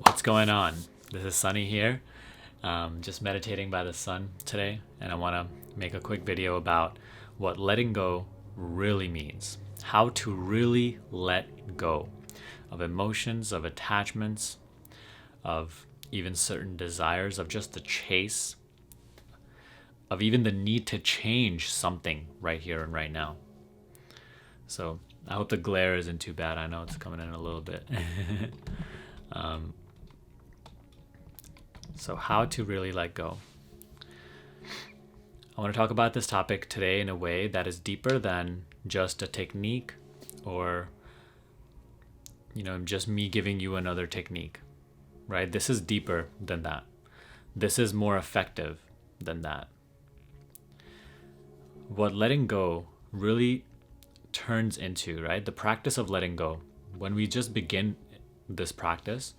What's going on? This is Sunny here, just meditating by the sun today, and I want to make a quick video about what letting go really means. How to really let go of emotions, of attachments, of even certain desires, of just the chase, of even the need to change something right here and right now. So I hope the glare isn't too bad. I know it's coming in a little bit. So how to really let go. I want to talk about this topic today in a way that is deeper than just a technique or, just me giving you another technique, right? This is deeper than that. This is more effective than that. What letting go really turns into, right? The practice of letting go. When we just begin this practice,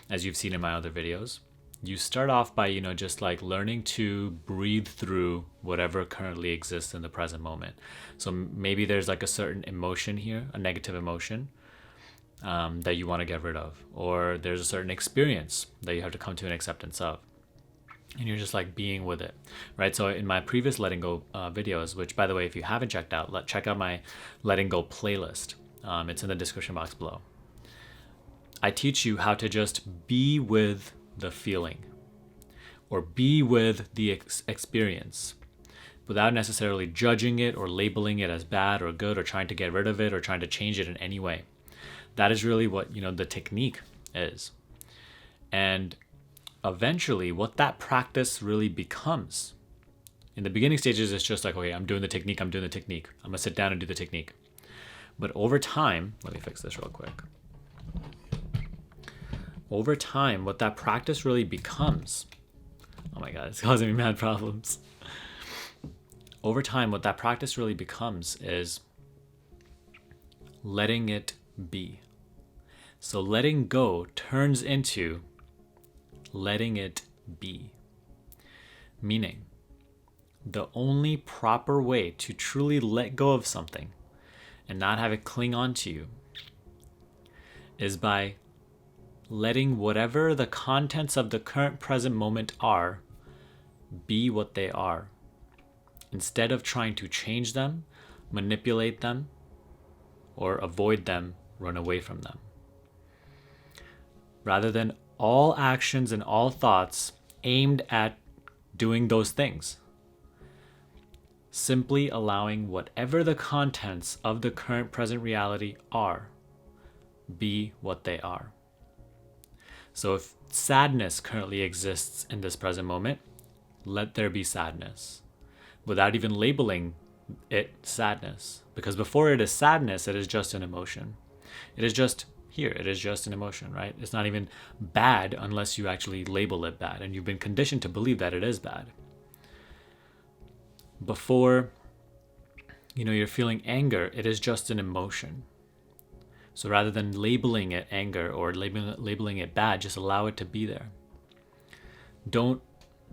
as you've seen in my other videos, you start off by, just like learning to breathe through whatever currently exists in the present moment. So maybe there's like a certain emotion here, a negative emotion that you want to get rid of, or there's a certain experience that you have to come to an acceptance of. And you're just like being with it, right? So in my previous letting go videos, which by the way, if you haven't checked out, check out my letting go playlist. It's in the description box below. I teach you how to just be with the feeling or be with the experience without necessarily judging it or labeling it as bad or good or trying to get rid of it or trying to change it in any way. That is really what, the technique is. And eventually what that practice really becomes, in the beginning stages, it's just like, okay, I'm doing the technique. I'm gonna sit down and do the technique. But over time, let me fix this real quick. Over time, what that practice really becomes, oh my God, it's causing me mad problems. Over time, what that practice really becomes is letting it be. So letting go turns into letting it be. Meaning, the only proper way to truly let go of something and not have it cling on to you is by letting whatever the contents of the current present moment are be what they are, instead of trying to change them, manipulate them, or avoid them, run away from them. Rather than all actions and all thoughts aimed at doing those things, simply allowing whatever the contents of the current present reality are, be what they are. So if sadness currently exists in this present moment, let there be sadness without even labeling it sadness. Because before it is sadness, it is just an emotion. It is just here. It is just an emotion, right? It's not even bad unless you actually label it bad. And you've been conditioned to believe that it is bad. Before, you're feeling anger, it is just an emotion. So rather than labeling it anger or labeling it bad, just allow it to be there. Don't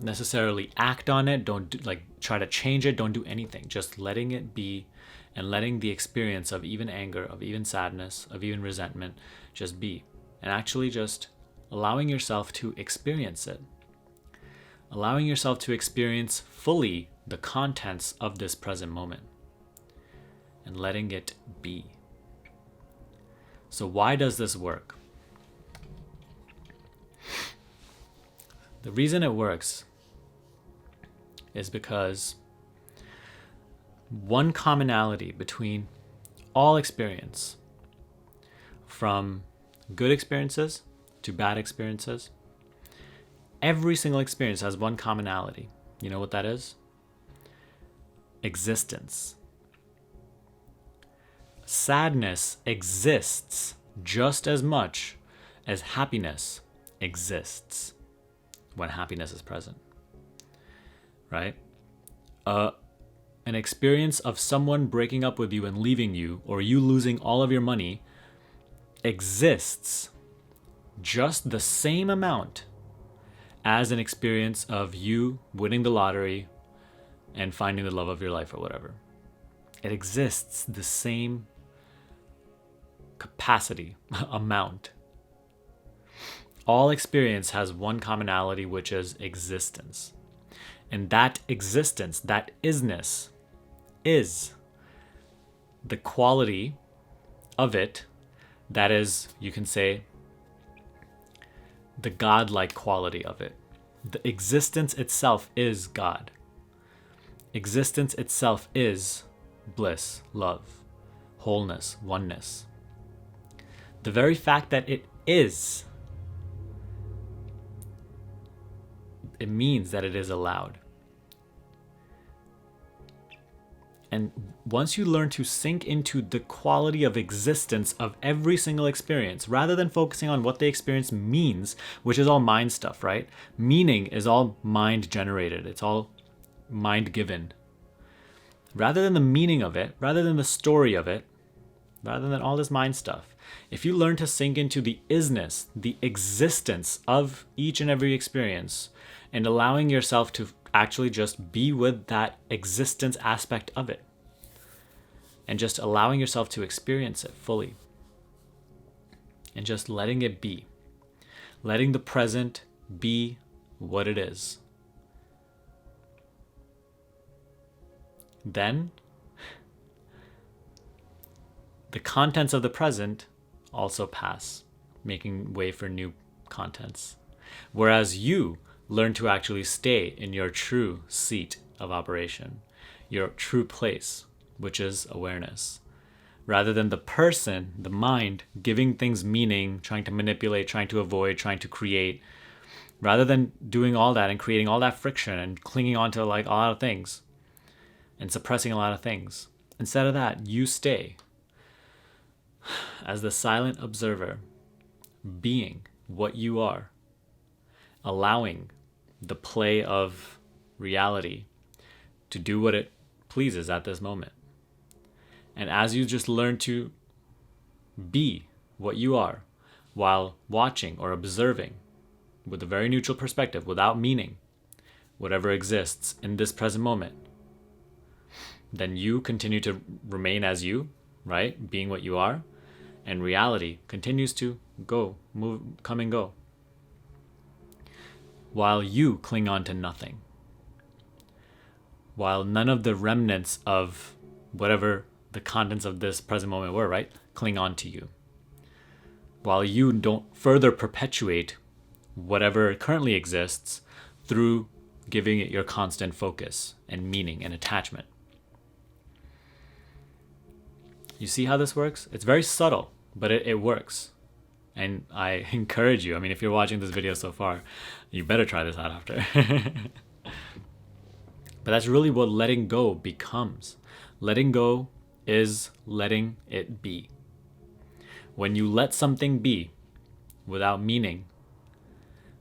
necessarily act on it. Don't try to change it. Don't do anything. Just letting it be and letting the experience of even anger, of even sadness, of even resentment just be. And actually just allowing yourself to experience it. Allowing yourself to experience fully the contents of this present moment. And letting it be. So why does this work? The reason it works is because one commonality between all experience, from good experiences to bad experiences, every single experience has one commonality. You know what that is? Existence. Sadness exists just as much as happiness exists when happiness is present, right? An experience of someone breaking up with you and leaving you, or you losing all of your money, exists just the same amount as an experience of you winning the lottery and finding the love of your life or whatever. It exists the same capacity, amount. All experience has one commonality, which is existence. And that existence, that isness, is the quality of it that is, you can say, the godlike quality of it. The existence itself is God. Existence itself is bliss, love, wholeness, oneness. The very fact that it is, it means that it is allowed. And once you learn to sink into the quality of existence of every single experience, rather than focusing on what the experience means, which is all mind stuff, right? Meaning is all mind generated. It's all mind given. Rather than the meaning of it, rather than the story of it, rather than all this mind stuff, if you learn to sink into the isness, the existence of each and every experience, and allowing yourself to actually just be with that existence aspect of it, and just allowing yourself to experience it fully, and just letting it be, letting the present be what it is, then the contents of the present also pass, making way for new contents. Whereas you learn to actually stay in your true seat of operation, your true place, which is awareness. Rather than the person, the mind, giving things meaning, trying to manipulate, trying to avoid, trying to create, rather than doing all that and creating all that friction and clinging on to like a lot of things and suppressing a lot of things. Instead of that, you stay as the silent observer, being what you are, allowing the play of reality to do what it pleases at this moment. And as you just learn to be what you are while watching or observing with a very neutral perspective, without meaning, whatever exists in this present moment, then you continue to remain as you, right? Being what you are. And reality continues to go, move, come and go, while you cling on to nothing. While none of the remnants of whatever the contents of this present moment were, right, cling on to you. While you don't further perpetuate whatever currently exists through giving it your constant focus and meaning and attachment. You see how this works? It's very subtle, but it works. And I encourage you, I mean, if you're watching this video so far, you better try this out after. But that's really what letting go becomes. Letting go is letting it be. When you let something be without meaning,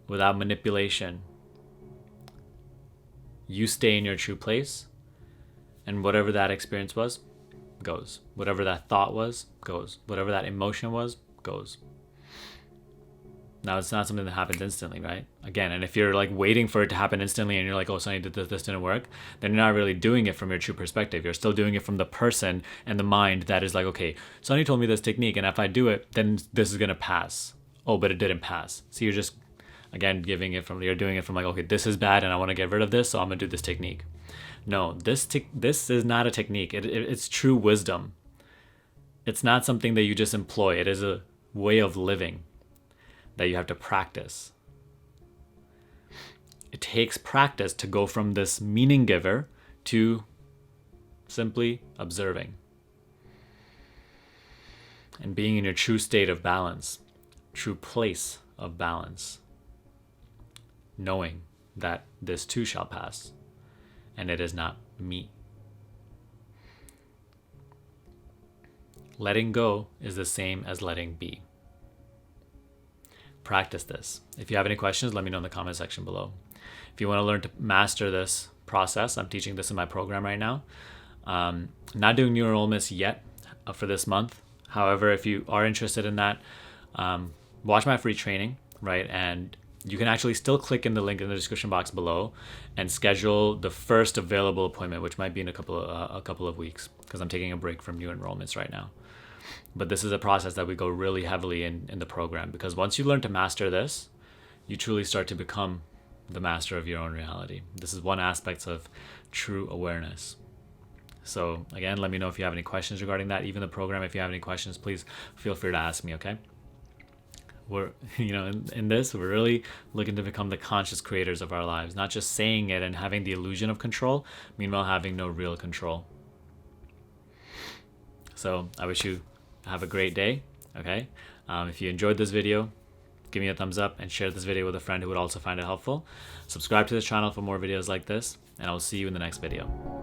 without manipulation, you stay in your true place, and whatever that experience was, goes. Whatever that thought was, goes. Whatever that emotion was, goes. Now, it's not something that happens instantly, right? Again, and if you're like waiting for it to happen instantly and you're like, oh, Sonny, this didn't work, then you're not really doing it from your true perspective. You're still doing it from the person and the mind that is like, okay, Sonny told me this technique, and if I do it, then this is going to pass. Oh, but it didn't pass. So you're just, again, you're doing it from like, okay, this is bad and I want to get rid of this, so I'm going to do this technique. No, this is not a technique. It's true wisdom. It's not something that you just employ. It is a way of living that you have to practice. It takes practice to go from this meaning giver to simply observing and being in your true state of balance, true place of balance, knowing that this too shall pass and it is not me. Letting go is the same as letting be. Practice this. If you have any questions, let me know in the comment section below. If you want to learn to master this process, I'm teaching this in my program right now. Not doing new enrollments yet for this month. However, if you are interested in that, watch my free training, right? And you can actually still click in the link in the description box below and schedule the first available appointment, which might be in a couple of weeks, because I'm taking a break from new enrollments right now. But this is a process that we go really heavily in the program, because once you learn to master this, you truly start to become the master of your own reality. This is one aspect of true awareness. So again, let me know if you have any questions regarding that. Even the program, if you have any questions, please feel free to ask me, okay? We're, in this, we're really looking to become the conscious creators of our lives, not just saying it and having the illusion of control, meanwhile having no real control. So I wish you have a great day, okay? If you enjoyed this video, give me a thumbs up and share this video with a friend who would also find it helpful. Subscribe to this channel for more videos like this, and I'll see you in the next video.